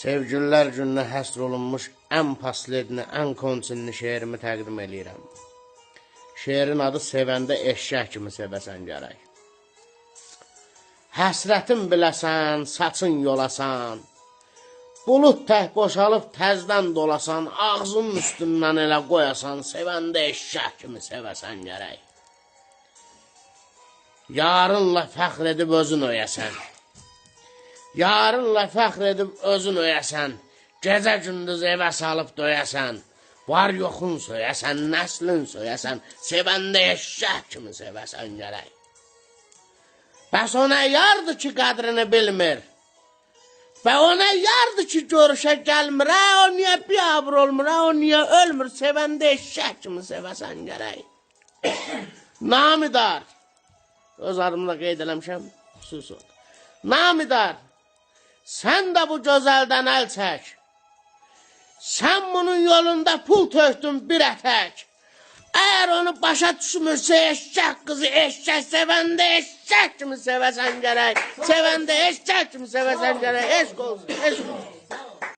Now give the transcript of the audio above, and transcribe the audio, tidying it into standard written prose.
Sevgililer gününə həsr olunmuş ən pasledini, ən konsinli şeirimi təqdim edirəm. Şeirin adı Sevəndə eşşək kimi sevəsən gərək. Həsrətin biləsən, saçın yolasan, bulut tək boşalıb təzdən dolasan, ağzının üstündən elə qoyasan, sevəndə eşşək kimi sevəsən gərək. Yarınla fəxr edib özün öyəsən. Yarınla fəxr edib özün öyəsən, gecə gündüz evə salıb döyəsən, var yoxun söyəsən, nəslin söyəsən, sevəndə eşşək kimi sevəsən gərək. Bəs o nə yardır ki, qədrini bilmir? Və o nə yardır ki, görüşə gəlmir? O niyə biabr olmur? O niyə ölmür? Sevəndə eşşək kimi sevəsən gərək. Namidar, öz adımla qeyd eləmişəm, xüsus ol. Namidar, sən də bu gözəldən əl çək. Sən bunun yolunda pul tökdün bir ətək. Əgər onu başa düşmürsə eşşək qızı eşşək, sevəndə eşşək kimi sevəsən gərək. Sevəndə eşşək kimi sevəsən gərək. Eşq olsun, eşq olsun.